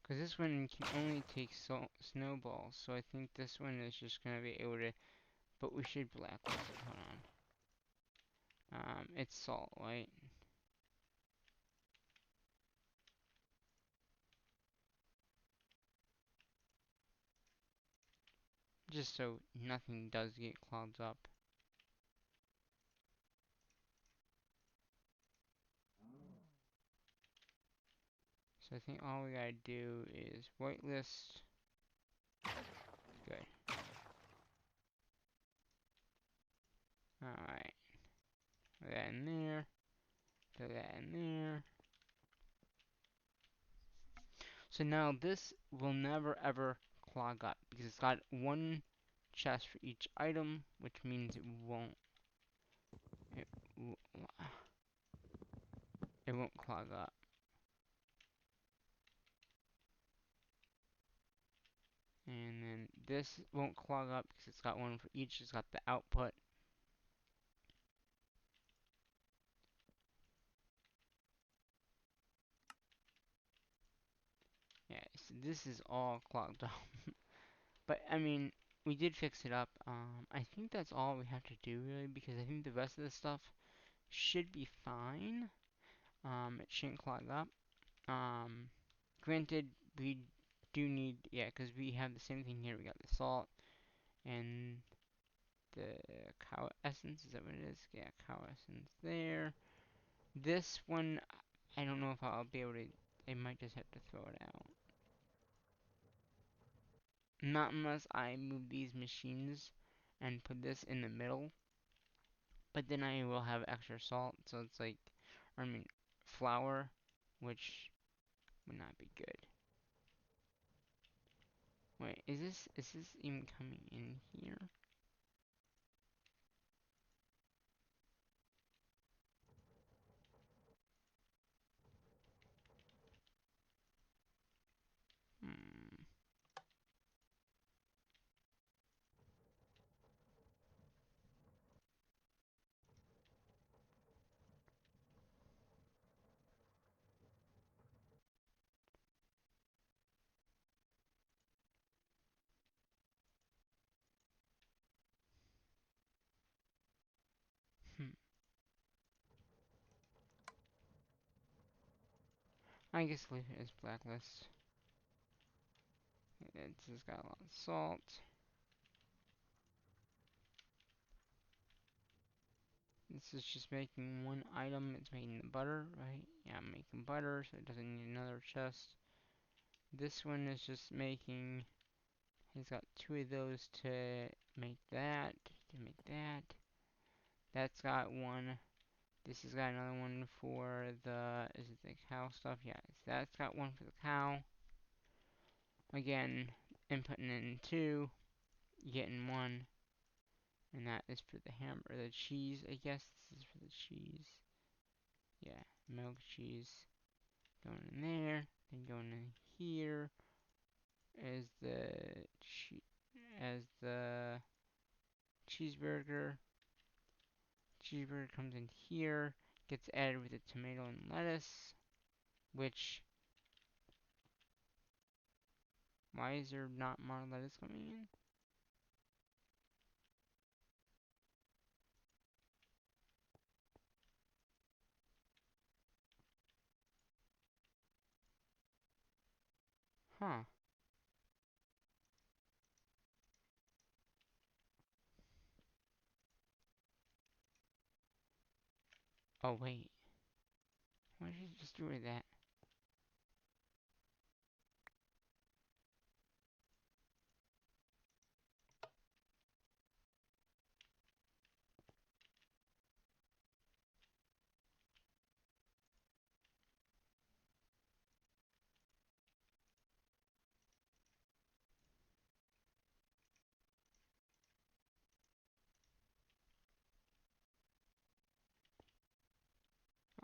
Because this one can only take snowballs, so I think this one is just going to be able to... But we should blacklist it. Hold on. It's salt, right? just so nothing does get clogged up. So I think all we gotta do is whitelist. Good. Alright. Put that in there. Put that in there. So now this will never ever clog up because it's got one chest for each item, which means it, it won't clog up. And then this won't clog up because it's got one for each. It's got the output. Yeah, so this is all clogged up. But I mean, we did fix it up. I think that's all we have to do really because I think the rest of the stuff should be fine. It shouldn't clog up. Um, Granted, we do need, yeah, because we have the same thing here. We got the salt and the cow essence. Is that what it is? Yeah, cow essence there. This one, I don't know if I'll be able to. I might just have to throw it out. Not unless I move these machines and put this in the middle. But then I will have extra salt, so it's like, I mean, flour, which would not be good. Wait, is this even coming in here? Hmm. Hmm. I guess leave it as blacklist. It's just got a lot of salt. This is just making one item. It's making the butter, right? Yeah, I'm making butter, so it doesn't need another chest. This one is just making. He's got two of those to make that. To make that. That's got one. This has got another one for the. Is it the cow stuff? Yeah, that's got one for the cow. Again, inputting in two, getting one. And that is for the hamburger, the cheese, I guess this is for the cheese. Yeah, milk cheese going in there, then going in here as the cheeseburger. Cheeseburger comes in here, gets added with the tomato and lettuce, which why is there not more lettuce coming in? Huh. Oh wait. Why did you just do that?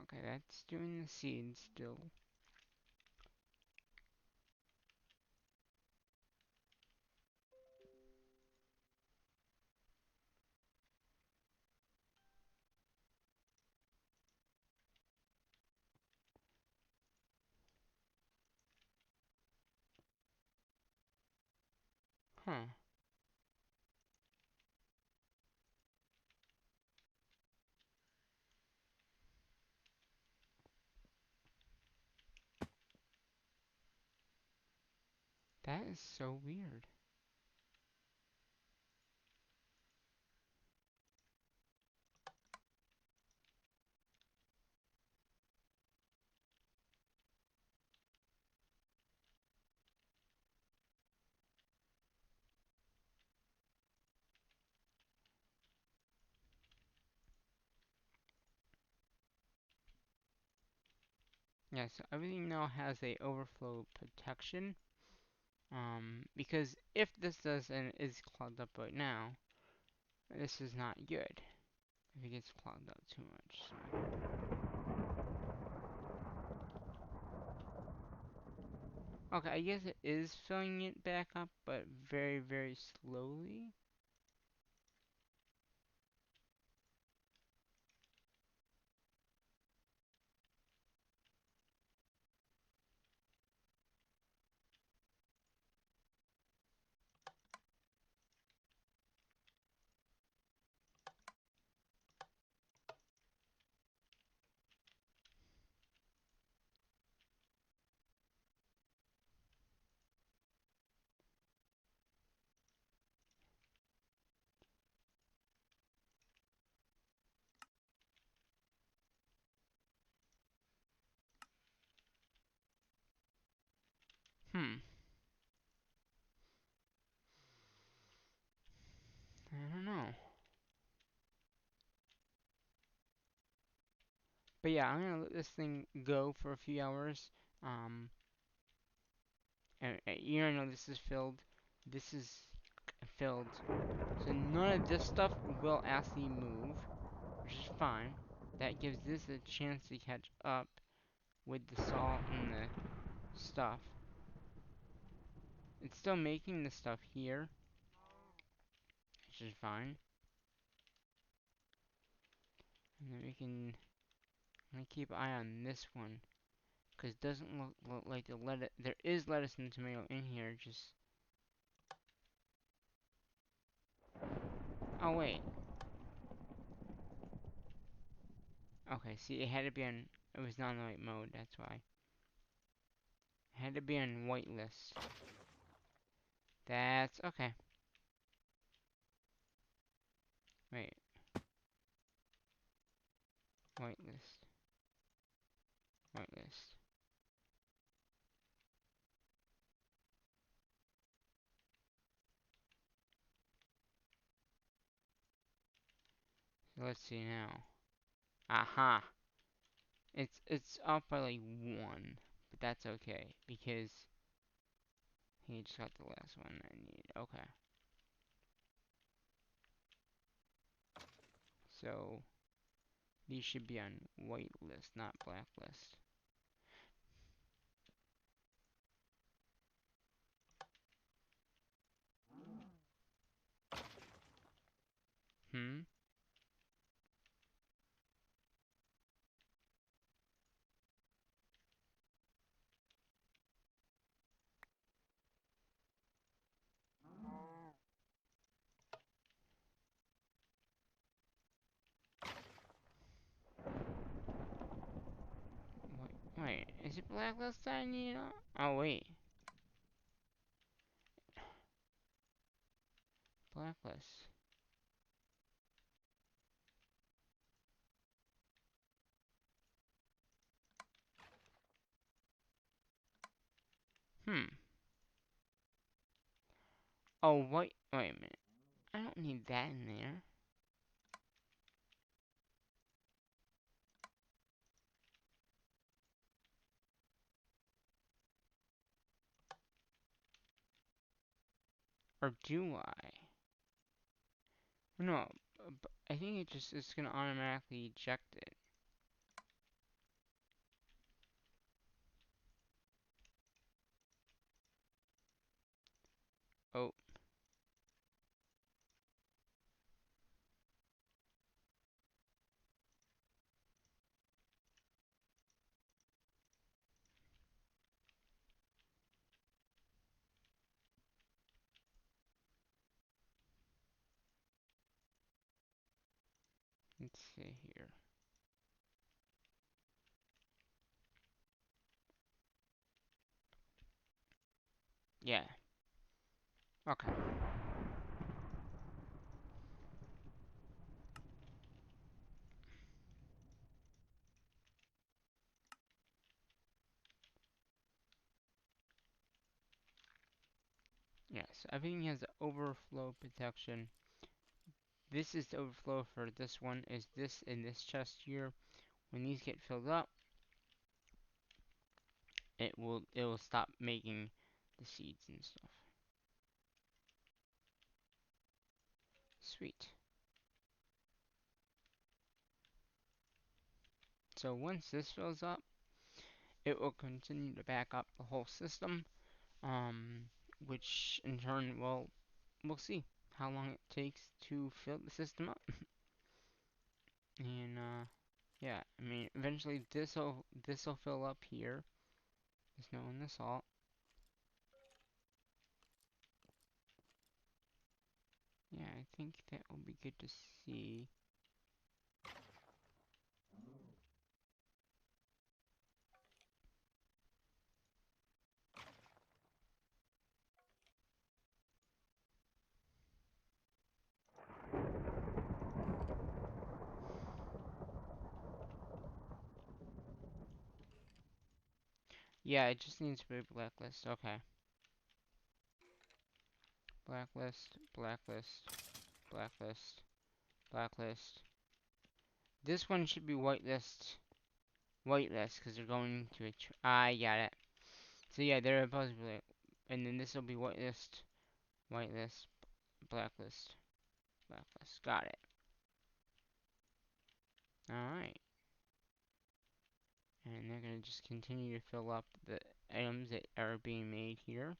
Okay, that's doing the seeds still. Huh. That is so weird. Yeah, so everything now has a overflow protection. Because if this does and is clogged up right now, this is not good. If it gets clogged up too much. Okay, I guess it is filling it back up, but very, very slowly. Hmm. I don't know. But yeah, I'm gonna let this thing go for a few hours. Um, and you know this is filled. This is filled. So none of this stuff will actually move, which is fine. That gives this a chance to catch up with the salt and the stuff. It's still making the stuff here, which is fine. And then we can I'm gonna keep an eye on this one, because it doesn't look like the lettuce. There is lettuce and tomato in here. Just oh wait. Okay, see, it had to be on. It was not on the right mode. That's why. It had to be on whitelist. That's okay. Wait, whitelist, whitelist. So let's see now. Aha! It's up by like one, but that's okay because he just got the last one I need. Okay, so these should be on whitelist, not blacklist. Hmm. Wait, is it blacklist I need? Oh wait, blacklist. Hmm. Oh wait a minute. I don't need that in there. Or do I? No, I think it just is gonna automatically eject it. Oh, let's see here. Yeah. Okay. Yeah, so everything has the overflow protection. This is the overflow for this one, is this in this chest here. When these get filled up, it will stop making the seeds and stuff. Sweet. So once this fills up, it will continue to back up the whole system, um, which in turn we'll see how long it takes to fill the system up. And yeah, I mean eventually this'll fill up here. The snow and the salt. Yeah, I think that will be good to see. Yeah, it just needs to be blacklist. Okay. Blacklist, blacklist, blacklist, blacklist. This one should be whitelist, whitelist, because they're going to a. I got it. So yeah, they're supposed to be, and then this will be whitelist, whitelist, blacklist, blacklist. Got it. All right. And they're gonna just continue to fill up the items that are being made here.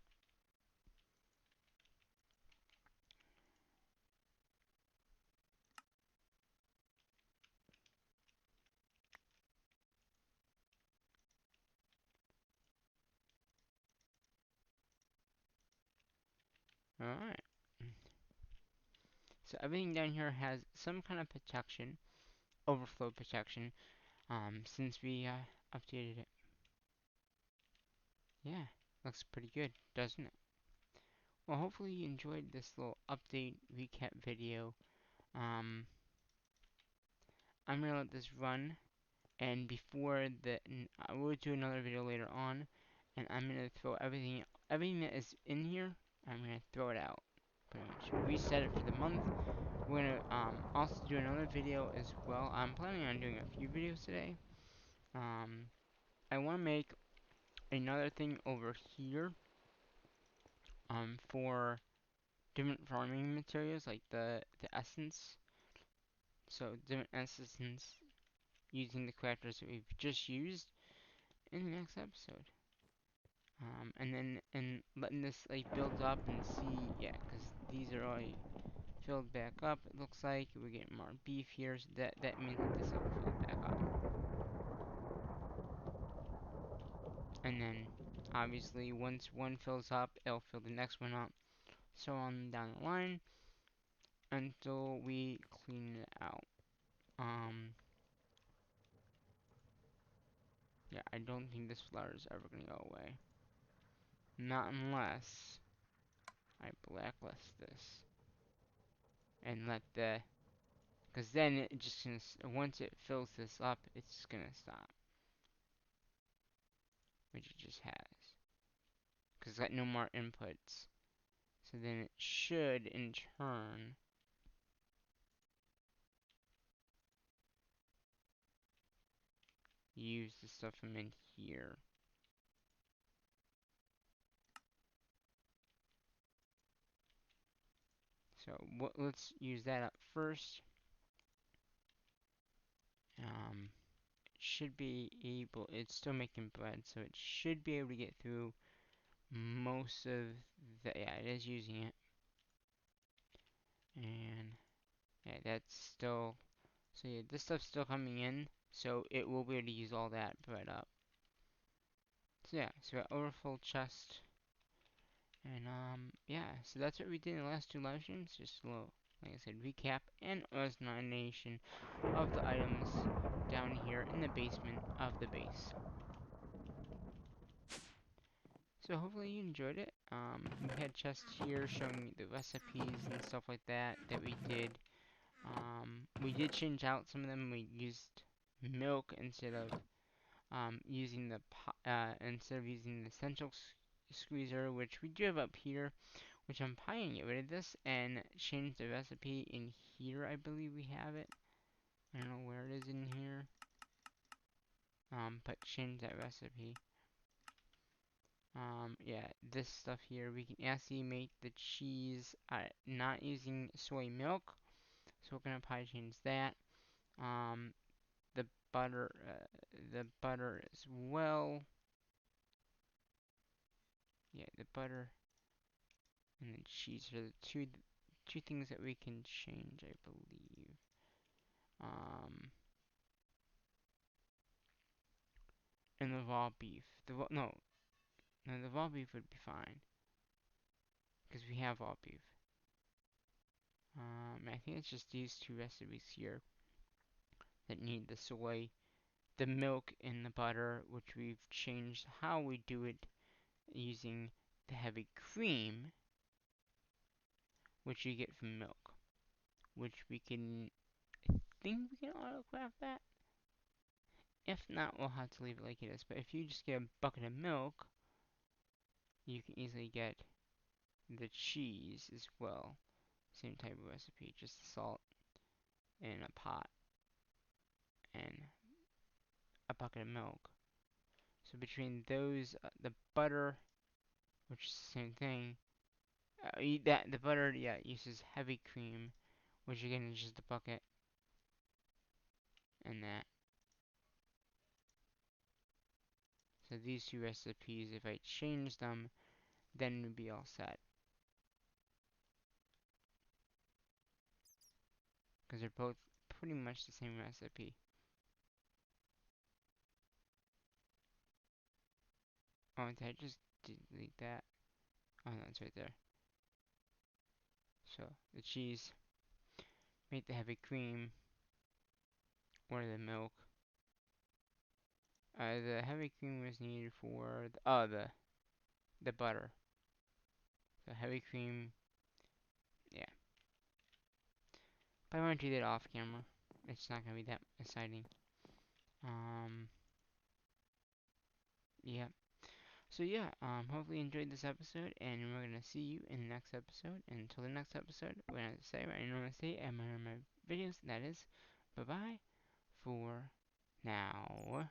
All right. So everything down here has some kind of protection, overflow protection, since we updated it. Yeah, looks pretty good, doesn't it? Well, hopefully you enjoyed this little update recap video. Um, I'm gonna let this run, and before the, I will do another video later on, and I'm gonna throw everything that is in here, I'm gonna throw it out. Pretty much reset it for the month. We're gonna also do another video as well. I'm planning on doing a few videos today. Um, I want to make another thing over here for different farming materials like the essence. So different essence using the crafters that we've just used in the next episode. And then letting this like build up and see, yeah, because these are already filled back up. It looks like we're getting more beef here, so that means that this will fill back up. And then obviously once one fills up, it'll fill the next one up, so on down the line until we clean it out. Yeah, I don't think this flower is ever gonna go away. Not unless I blacklist this and let the, because then it just gonna, once it fills this up, it's just gonna stop, which it just has, because it's got no more inputs. So then it should, in turn, use the stuff from in here. So let's use that up first. It should be able, it's still making bread, so it should be able to get through most of the, yeah, it is using it. And yeah, that's still, so yeah, this stuff's still coming in, so it will be able to use all that bread up. So yeah, so we got overfull chest. And yeah, so that's what we did in the last two live streams. Just a little, like I said, recap and explanation of the items down here in the basement of the base. So hopefully you enjoyed it. We had chests here showing the recipes and stuff like that we did. We did change out some of them. We used milk instead of using the essential squeezer, which we do have up here. Which I'm probably gonna get rid of this and change the recipe in here. I believe we have it. I don't know where it is in here. But change that recipe. Yeah, this stuff here, we can actually make the cheese not using soy milk. So we're gonna probably change that. Um, the butter as well. Yeah, the butter and the cheese are the two things that we can change, I believe. Um, and the raw beef. No, the raw beef would be fine because we have raw beef. I think it's just these two recipes here that need the soy, the milk, and the butter, which we've changed how we do it using the heavy cream, which you get from milk, which we can, I think we can autocraft that. If not, we'll have to leave it like it is. But if you just get a bucket of milk, you can easily get the cheese as well. Same type of recipe, just salt in a pot and a bucket of milk. So between those, the butter, which is the same thing, that the butter, yeah, uses heavy cream, which again is just a bucket, and that. So these two recipes, if I change them, then we'd be all set. Because they're both pretty much the same recipe. Oh, did I just delete that? Oh, no, it's right there. So, the cheese, make the heavy cream, or the milk. The heavy cream was needed for, the butter. So, heavy cream, yeah. But I want to do that off camera. It's not going to be that exciting. Um, yeah. So yeah, hopefully you enjoyed this episode, and we're gonna see you in the next episode. And until the next episode, we're gonna say what I normally say in my videos, and that is, bye bye for now.